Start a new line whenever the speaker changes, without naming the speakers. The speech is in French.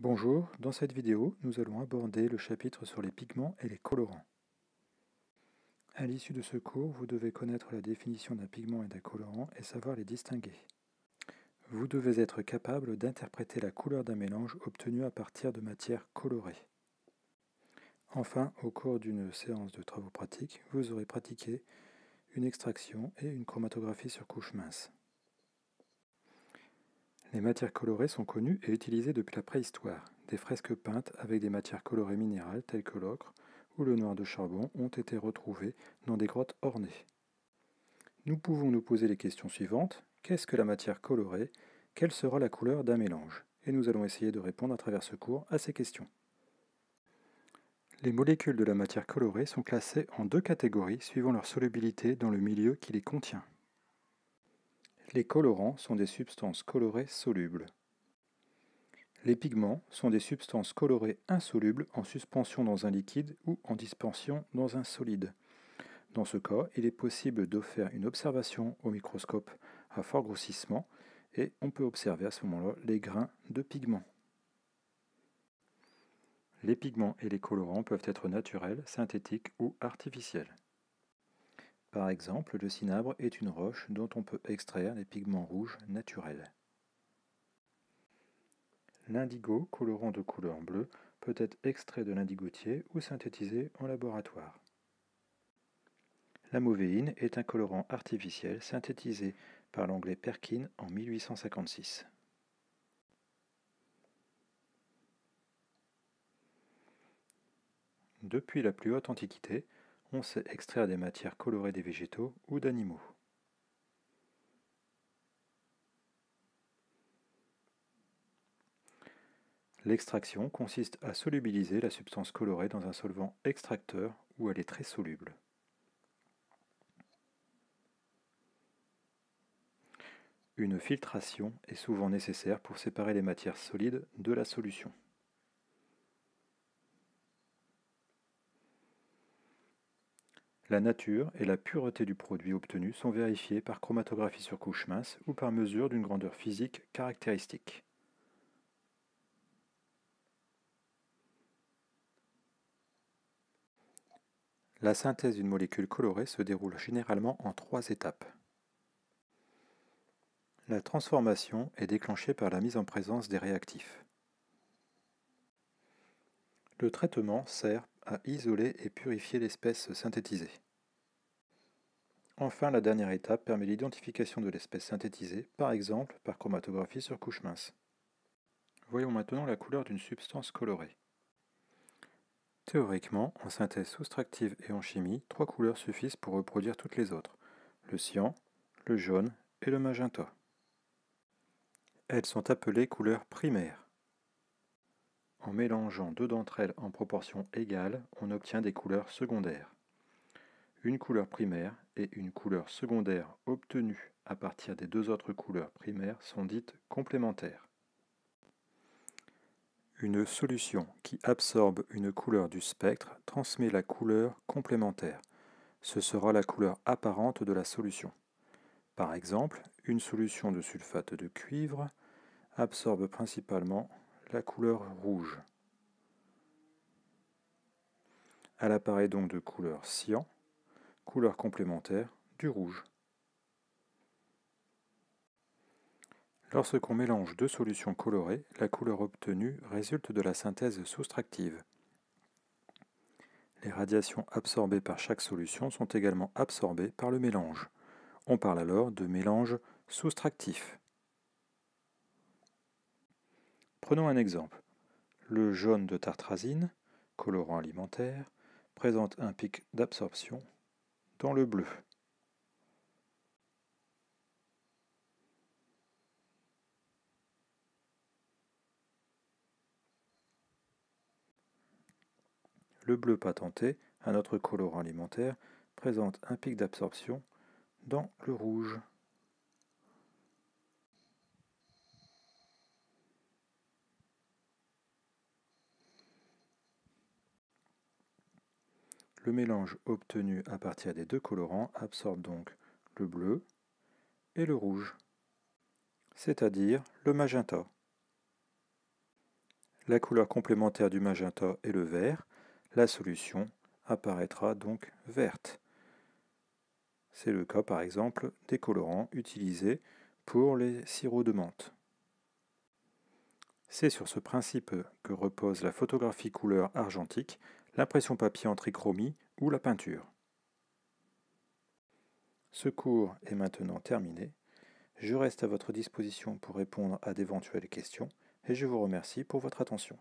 Bonjour, dans cette vidéo, nous allons aborder le chapitre sur les pigments et les colorants. À l'issue de ce cours, vous devez connaître la définition d'un pigment et d'un colorant et savoir les distinguer. Vous devez être capable d'interpréter la couleur d'un mélange obtenu à partir de matières colorées. Enfin, au cours d'une séance de travaux pratiques, vous aurez pratiqué une extraction et une chromatographie sur couche mince. Les matières colorées sont connues et utilisées depuis la préhistoire. Des fresques peintes avec des matières colorées minérales telles que l'ocre ou le noir de charbon ont été retrouvées dans des grottes ornées. Nous pouvons nous poser les questions suivantes. Qu'est-ce que la matière colorée? Quelle sera la couleur d'un mélange? Et nous allons essayer de répondre à travers ce cours à ces questions. Les molécules de la matière colorée sont classées en deux catégories suivant leur solubilité dans le milieu qui les contient. Les colorants sont des substances colorées solubles. Les pigments sont des substances colorées insolubles en suspension dans un liquide ou en dispersion dans un solide. Dans ce cas, il est possible de faire une observation au microscope à fort grossissement et on peut observer à ce moment-là les grains de pigments. Les pigments et les colorants peuvent être naturels, synthétiques ou artificiels. Par exemple, le cinabre est une roche dont on peut extraire les pigments rouges naturels. L'indigo, colorant de couleur bleue, peut être extrait de l'indigotier ou synthétisé en laboratoire. La mauvéine est un colorant artificiel synthétisé par l'anglais Perkin en 1856. Depuis la plus haute Antiquité, on sait extraire des matières colorées des végétaux ou d'animaux. L'extraction consiste à solubiliser la substance colorée dans un solvant extracteur où elle est très soluble. Une filtration est souvent nécessaire pour séparer les matières solides de la solution. La nature et la pureté du produit obtenu sont vérifiées par chromatographie sur couche mince ou par mesure d'une grandeur physique caractéristique. La synthèse d'une molécule colorée se déroule généralement en 3 étapes. La transformation est déclenchée par la mise en présence des réactifs. Le traitement sert à isoler et purifier l'espèce synthétisée. Enfin, la dernière étape permet l'identification de l'espèce synthétisée, par exemple par chromatographie sur couche mince. Voyons maintenant la couleur d'une substance colorée. Théoriquement, en synthèse soustractive et en chimie, 3 couleurs suffisent pour reproduire toutes les autres, le cyan, le jaune et le magenta. Elles sont appelées couleurs primaires. En mélangeant deux d'entre elles en proportion égale, on obtient des couleurs secondaires. Une couleur primaire et une couleur secondaire obtenues à partir des deux autres couleurs primaires sont dites complémentaires. Une solution qui absorbe une couleur du spectre transmet la couleur complémentaire. Ce sera la couleur apparente de la solution. Par exemple, une solution de sulfate de cuivre absorbe principalement la couleur rouge. Elle apparaît donc de couleur cyan, couleur complémentaire du rouge. Lorsqu'on mélange deux solutions colorées, la couleur obtenue résulte de la synthèse soustractive. Les radiations absorbées par chaque solution sont également absorbées par le mélange. On parle alors de mélange soustractif. Prenons un exemple. Le jaune de tartrazine, colorant alimentaire, présente un pic d'absorption dans le bleu. Le bleu patenté, un autre colorant alimentaire, présente un pic d'absorption dans le rouge. Le mélange obtenu à partir des deux colorants absorbe donc le bleu et le rouge, c'est-à-dire le magenta. la couleur complémentaire du magenta est le vert. La solution apparaîtra donc verte. C'est le cas par exemple des colorants utilisés pour les sirops de menthe. C'est sur ce principe que repose la photographie couleur argentique, l'impression papier en trichromie ou la peinture. Ce cours est maintenant terminé. Je reste à votre disposition pour répondre à d'éventuelles questions et je vous remercie pour votre attention.